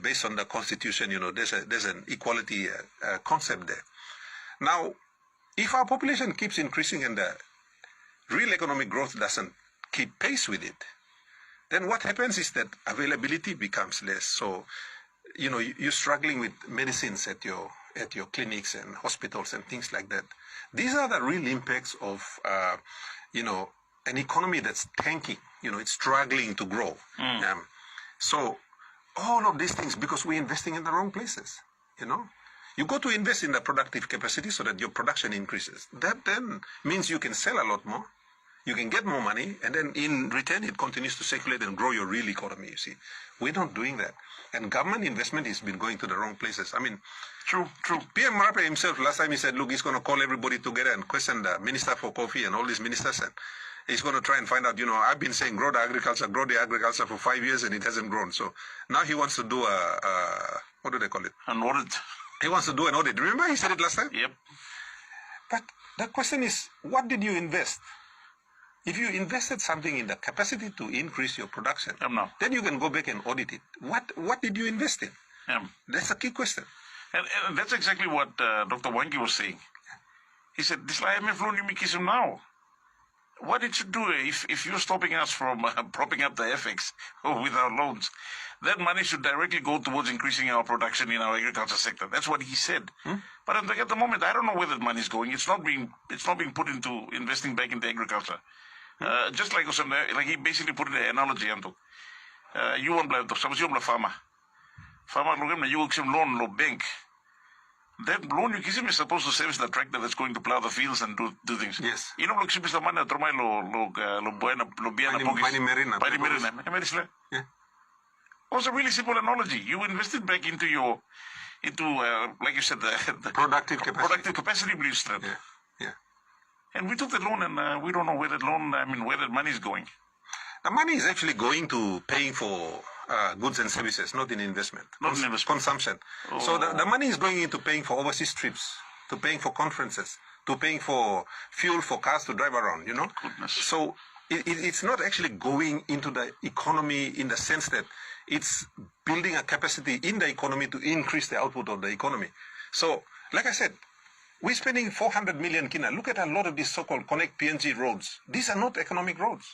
based on the constitution, there's an equality concept there. Now, if our population keeps increasing and the real economic growth doesn't keep pace with it, then what happens is that availability becomes less. So, you're struggling with medicines at your clinics and hospitals and things like that. These are the real impacts of, an economy that's tanking. It's struggling to grow. So all of these things, because we're investing in the wrong places, You go to invest in the productive capacity so that your production increases. That then means you can sell a lot more, you can get more money, and then in return it continues to circulate and grow your real economy, you see. We're not doing that. And government investment has been going to the wrong places. I mean, True. PM Marape himself, last time he said, look, he's going to call everybody together and question the Minister for Coffee and all these ministers, and he's going to try and find out, I've been saying grow the agriculture for 5 years and it hasn't grown. So now he wants to do what do they call it? An audit. He wants to do an audit. Remember he said it last time? Yep. But the question is, what did you invest? If you invested something in the capacity to increase your production, then you can go back and audit it. What did you invest in? That's a key question. And that's exactly what Dr. Wangi was saying. He said, this IMF loan you make now. What it should do, if you're stopping us from propping up the FX with our loans, that money should directly go towards increasing our production in our agriculture sector. That's what he said. But at the moment, I don't know where that money is going. It's not being put into investing back into agriculture. Just like he basically put in an analogy. You want to farmer. Farmer, you give loan, no bank. That loan you give him is supposed to service the tractor that's going to plow the fields and do things. Yes. Yeah. It was a really simple analogy. You invested back into like you said, the productive capacity boosted. Yeah. And we took that loan, and we don't know where that money is going. The money is actually going to paying for goods and services, not in investment. Not in investment. Consumption. Oh. So the money is going into paying for overseas trips, to paying for conferences, to paying for fuel for cars to drive around, Goodness. So it's not actually going into the economy in the sense that it's building a capacity in the economy to increase the output of the economy. So, like I said, we're spending 400 million kina. Look at a lot of these so-called Connect PNG roads. These are not economic roads,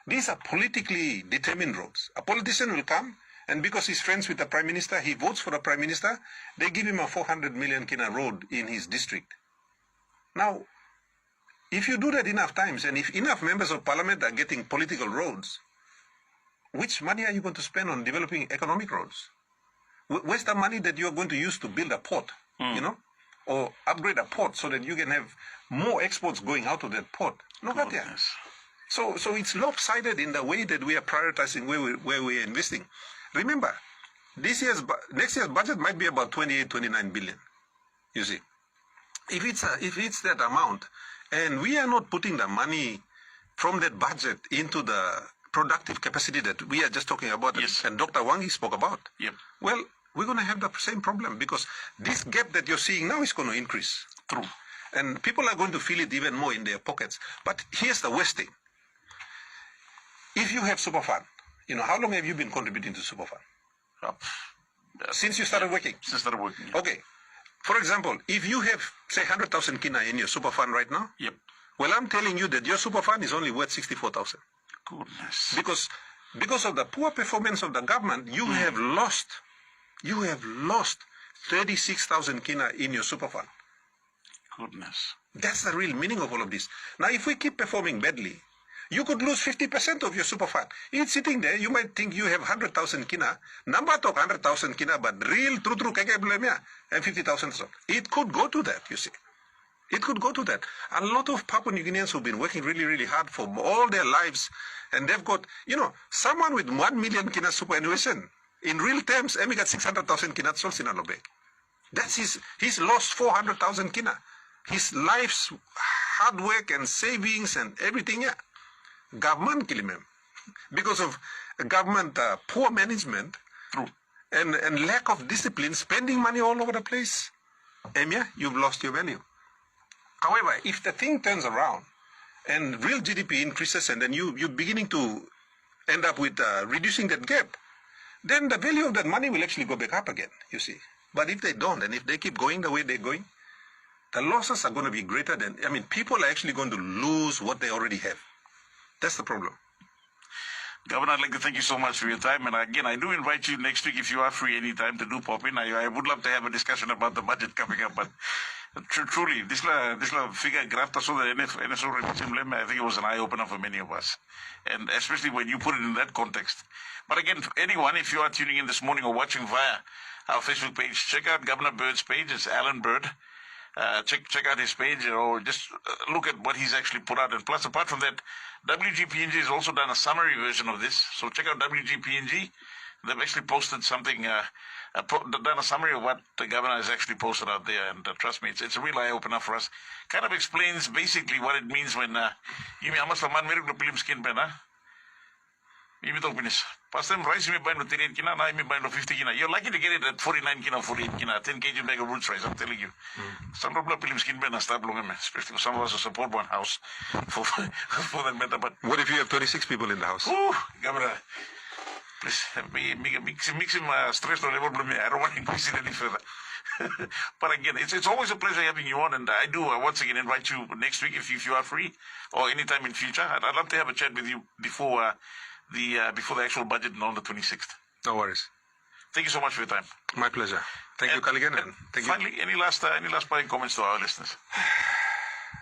These are politically determined roads. A politician will come, and because he's friends with the Prime Minister, he votes for the Prime Minister, they give him a 400 million kina road in his district. Now, if you do that enough times, and if enough members of parliament are getting political roads, which money are you going to spend on developing economic roads? Where's the money that you are going to use to build a port, or upgrade a port so that you can have more exports going out of that port? No, not there. So it's lopsided in the way that we are prioritizing where we are investing. Remember, next year's budget might be about 29 billion. You see, if it's that amount, and we are not putting the money from that budget into the productive capacity that we are just talking about, yes, and Dr. Wangi spoke about. Yep. Well, we're going to have the same problem because this gap that you're seeing now is going to increase. True. And people are going to feel it even more in their pockets. But here's the worst thing. If you have super fund, how long have you been contributing to super fund? Since you started working? Since I started working, yeah. Okay. For example, if you have, say, 100,000 kina in your super fund right now, yep, well, I'm telling you that your super fund is only worth 64,000. Goodness. Because of the poor performance of the government, you have lost 36,000 kina in your super fund. Goodness. That's the real meaning of all of this. Now, if we keep performing badly, you could lose 50% of your super fund. It's sitting there, you might think you have 100,000 kina, number talk 100,000 kina, but real true and 50,000. It could go to that, you see. It could go to that. A lot of Papua New Guineans who've been working really, really hard for all their lives, and they've got, someone with 1 million kina superannuation, in real terms, Emi got 600,000 kina sols in Alobe. That's he's lost 400,000 kina. His life's hard work and savings and everything, yeah. Government kill him because of government poor management. True. and lack of discipline, spending money all over the place. Emia, you've lost your value. However, if the thing turns around and real GDP increases, and then you're beginning to end up with reducing that gap, then the value of that money will actually go back up again, you see. But if they don't, and if they keep going the way they're going, the losses are going to be greater than, people are actually going to lose what they already have. That's the problem. Governor, I'd like to thank you so much for your time. And again, I do invite you next week if you are free anytime to do pop in. I would love to have a discussion about the budget coming up. But truly, this figure graph so the NSO, I think it was an eye-opener for many of us. And especially when you put it in that context. But again, anyone, if you are tuning in this morning or watching via our Facebook page, check out Governor Bird's page. It's Allan Bird. Check out his page, or just look at what he's actually put out. And plus, apart from that, WGPNG has also done a summary version of this. So check out WGPNG. They've actually posted something, done a summary of what the governor has actually posted out there. And trust me, it's a real eye-opener for us. Kind of explains basically what it means when you Past time rice me buy no 38 kina, now me buy no 50 kina. You're lucky to get it at 49 kina, 48 kina, 10 kg bag of roots rice, I'm telling you. Some people are skin ben and start long, especially some of us who support one house for that matter. But what if you have 26 people in the house? Ooh, Governor, please mix him stress level. I don't want to increase it any further. But again, it's always a pleasure having you on, and I do once again invite you next week if you are free, or anytime in future. I'd love to have a chat with you before the actual budget on the 26th. No worries. Thank you so much for your time. My pleasure. Thank you, Kaligan. And thank you. Finally, any last parting comments to our listeners?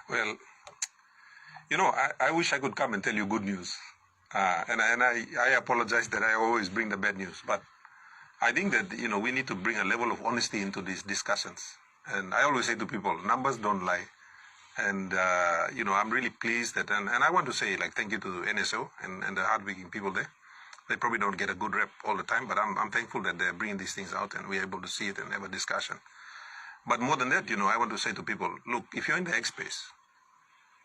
Well, I wish I could come and tell you good news. And I apologize that I always bring the bad news. But I think that, we need to bring a level of honesty into these discussions. And I always say to people, numbers don't lie. And, I'm really pleased that, and I want to say, thank you to NSO and the hardworking people there. They probably don't get a good rep all the time, but I'm thankful that they're bringing these things out and we're able to see it and have a discussion. But more than that, I want to say to people, look, if you're in the ag space,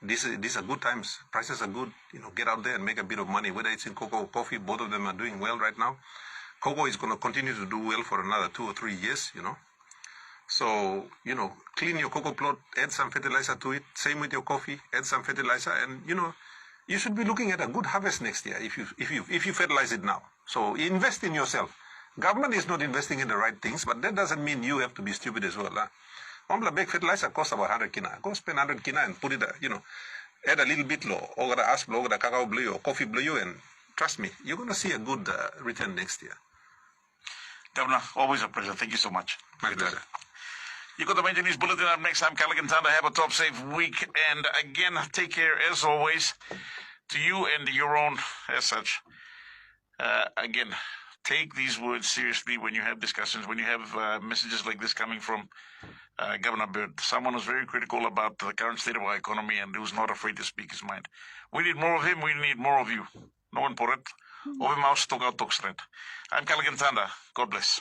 these are good times. Prices are good. Get out there and make a bit of money, whether it's in cocoa or coffee. Both of them are doing well right now. Cocoa is going to continue to do well for another 2 or 3 years, So, clean your cocoa plot, add some fertilizer to it. Same with your coffee, add some fertilizer. And, you should be looking at a good harvest next year if you fertilize it now. So invest in yourself. Government is not investing in the right things, but that doesn't mean you have to be stupid as well. One bag fertilizer costs about 100 kina. Go spend 100 kina and put it, add a little bit low, or the ash blow, or the cacao blue, or coffee blue, and trust me, you're going to see a good return next year. Governor, always a pleasure. Thank you so much. My pleasure. You got the major news bulletin up next. I'm Callaghan Tanda. Have a top safe week. And again, take care as always to you and your own as such. Again, take these words seriously when you have discussions, when you have messages like this coming from Governor Bird. Someone who's very critical about the current state of our economy and who's not afraid to speak his mind. We need more of him. We need more of you. No one for it. Over mouse, talk out, talk straight. I'm Callaghan Tanda. God bless.